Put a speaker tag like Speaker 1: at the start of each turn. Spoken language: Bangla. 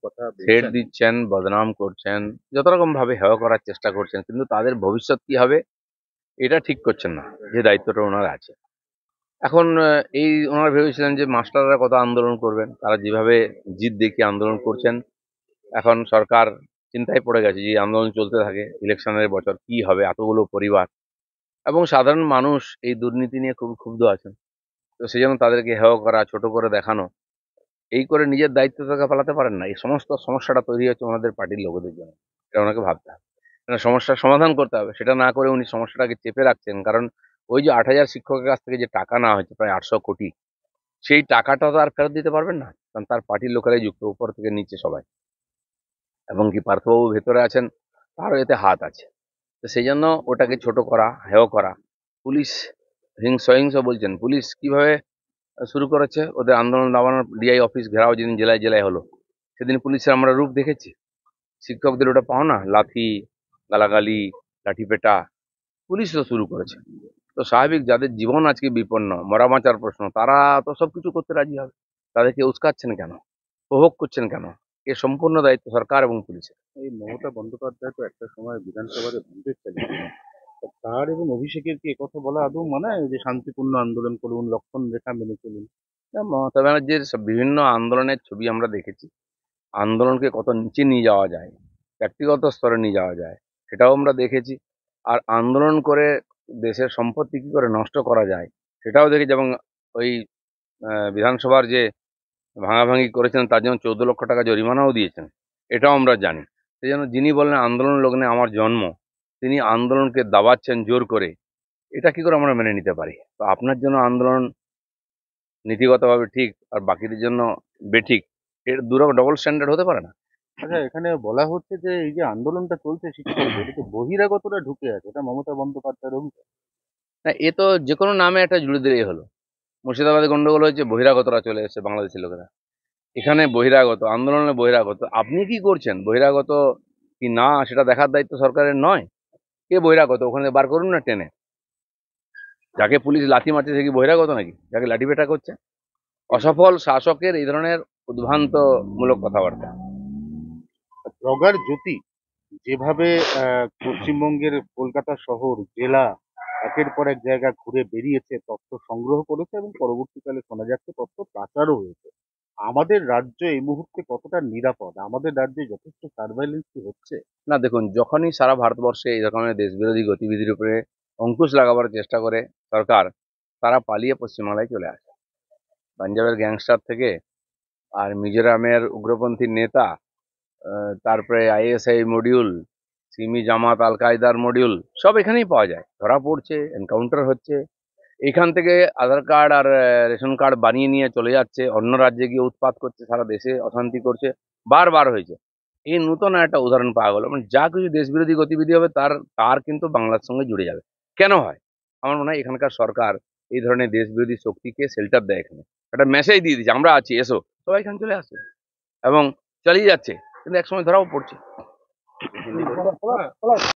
Speaker 1: কথা
Speaker 2: থ্রেট
Speaker 1: বলছেন?
Speaker 2: দিচ্ছেন, বদনাম করছেন, যত রকম ভাবে হেয় করার চেষ্টা করছেন, কিন্তু তাদের ভবিষ্যৎ কি হবে এটা ঠিক করছেন না, যে দায়িত্বটা ওনার আছে। এখন এই ওনারা ভেবেছিলেন যে মাস্টাররা কত আন্দোলন করবেন, তারা যেভাবে জিদ দেখিয়ে আন্দোলন করছেন, এখন সরকার চিন্তায় পড়ে গেছে যে এই আন্দোলন চলতে থাকে, ইলেকশনের বছর কি হবে, এতগুলো পরিবার এবং সাধারণ মানুষ এই দুর্নীতি নিয়ে খুব ক্ষুব্ধ আছেন। তো সেই জন্য তাদেরকে হেয় করা, ছোট করে দেখানো, এই করে নিজের দায়িত্ব থেকে পালাতে পারেন না। এই সমস্ত সমস্যাটা তৈরি হচ্ছে ওনাদের পার্টির লোকেদের জন্য। এটা ওনাকে ভাবতে হবে। এটা সমস্যার সমাধান করতে হবে। সেটা না করে উনি সমস্যাটাকে চেপে রাখছেন। কারণ ওই যে ৮,০০০ শিক্ষকের কাছ থেকে যে টাকা নেওয়া হয়েছে প্রায় ৮০০ কোটি, সেই টাকাটা তো আর ফেরত দিতে পারবেন না। কারণ তার পার্টির লোকেরাই যুক্ত, উপর থেকে নিচে সবাই। এবং কি পার্থবাবু ভেতরে আছেন, তারও এতে হাত আছে। তো সেই জন্য ওটাকে ছোট করা, হেয় করা। পুলিশ সহিংস বলছেন, পুলিশ কিভাবে শুরু করেছে ওদের আন্দোলন দাবানোর। ডিআই অফিস ঘেরাও যেদিন জেলায় জেলায় হলো, সেদিন পুলিশের আমরা রূপ দেখেছি। শিক্ষকদের ওটা পাও না, লাথি, গালাগালি, লাঠিপেটা, পুলিশ তো শুরু করেছে। তো স্বাভাবিক, যাদের জীবন আজকে বিপন্ন, মরা বাঁচার প্রশ্ন, তারা তো সবকিছু করতে রাজি হবে। তাদেরকে উস্কাচ্ছেন কেন, প্রভোগ করছেন কেন? এর সম্পূর্ণ দায়িত্ব সরকার এবং পুলিশের।
Speaker 1: এই মমতা বন্দ্যোপাধ্যায় তো একটা সময় বিধানসভাতে ভাঙচুর চালিয়েছিলেন। তা তার এবং অভিষেকের কি একথা বলা আদৌ মানায় যে শান্তিপূর্ণ আন্দোলন করুন, লক্ষণ রেখা মেনে চলুন?
Speaker 2: মমতা ব্যানার্জির বিভিন্ন আন্দোলনের ছবি আমরা দেখেছি। আন্দোলনকে কত নিচে নিয়ে যাওয়া যায়, ব্যক্তিগত স্তরে নিয়ে যাওয়া যায়, সেটাও আমরা দেখেছি। আর আন্দোলন করে দেশের সম্পত্তি কি করে নষ্ট করা যায়, সেটাও দেখেছি। এবং ওই বিধানসভার যে ভাঙাভাঙি করেছেন তার জন্য 14 লক্ষ টাকা জরিমানাও দিয়েছেন, এটাও আমরা জানি। সেই জন্য যিনি বলেন আন্দোলন লগ্নে আমার জন্ম, তিনি আন্দোলনকে দাবাচ্ছেন জোর করে, এটা কি করে আমরা মেনে নিতে পারি? তো আপনার জন্য আন্দোলন নীতিগতভাবে ঠিক আর বাকিদের জন্য বেঠিক, এর দুরকম ডবল স্ট্যান্ডার্ড হতে পারে না।
Speaker 1: আচ্ছা, এখানে বলা হচ্ছে যে এই যে আন্দোলনটা চলছে শিক্ষকদের, এতে বহিরাগতরা ঢুকে আছে, এটা মমতা বন্দ্যোপাধ্যায়ের অভিযোগ।
Speaker 2: না, এ তো যে কোনো নামে একটা জুড়ে দিলেই হলো। মুর্শিদাবাদে গন্ডগোল হয়েছে, বহিরাগতরা চলে এসেছে, বাংলাদেশি লোকেরা। এখানে বহিরাগত, আন্দোলনে বহিরাগত, আপনি কি করছেন বহিরাগত কি না সেটা দেখার দায়িত্ব সরকারের নয়? কে বহিরাগত ওখানে বার করুন না টেনে। যাকে পুলিশ লাথি মারছে সে কি বহিরাগত নাকি, যাকে লাঠি পেটা করছে? অসফল শাসকের এই ধরনের উদ্ভ্রান্ত মূলক কথাবার্তা।
Speaker 1: ব্লগার জ্যোতি যেভাবে পশ্চিমবঙ্গের কলকাতা শহর, জেলা, একের পর এক জায়গা ঘুরে বেরিয়েছে, তথ্য সংগ্রহ করেছে এবং পরবর্তীকালে শোনা যাচ্ছে তথ্য পাচারও হয়েছে। আমাদের রাজ্য এই মুহূর্তে কতটা নিরাপদ? আমাদের রাজ্যে যথেষ্ট সার্ভাইলেন্স কি হচ্ছে?
Speaker 2: না দেখুন, যখনই সারা ভারতবর্ষে এই রকমের দেশবিরোধী গতিবিধির উপরে অঙ্কুশ লাগাবার চেষ্টা করে সরকার, তারা পালিয়ে পশ্চিমবাংলায় চলে আসে। পাঞ্জাবের গ্যাংস্টার থেকে আর মিজোরামের উগ্রপন্থী নেতা, তারপরে আইএসআই মডিউল, সিমি জামাত আল কায়দার মডিউল, সব এখানেই পাওয়া যায়। ধরা পড়ছে, এনকাউন্টার হচ্ছে। এখান থেকে আধার কার্ড আর রেশন কার্ড বানিয়ে নিয়ে চলে যাচ্ছে, অন্য রাজ্যে গিয়ে উৎপাত করছে, সারা দেশে অশান্তি করছে। বারবার হয়েছে। এই নতুন একটা উদাহরণ পাওয়া গেল। মানে যা কিছু দেশবিরোধী গতিবিধি হবে তার তার কিন্তু বাংলার সঙ্গে জুড়ে যাবে। কেন হয়? আমার মনে হয় এখানকার সরকার এই ধরনের দেশবিরোধী শক্তিকে শেল্টার দেয়। এখানে একটা মেসেজ দিয়ে দিচ্ছে, আমরা আছি, এসো, সবাই এখানে চলে আসে এবং চালিয়ে যাচ্ছে। কিন্তু একসময় ধরাও পড়ছে।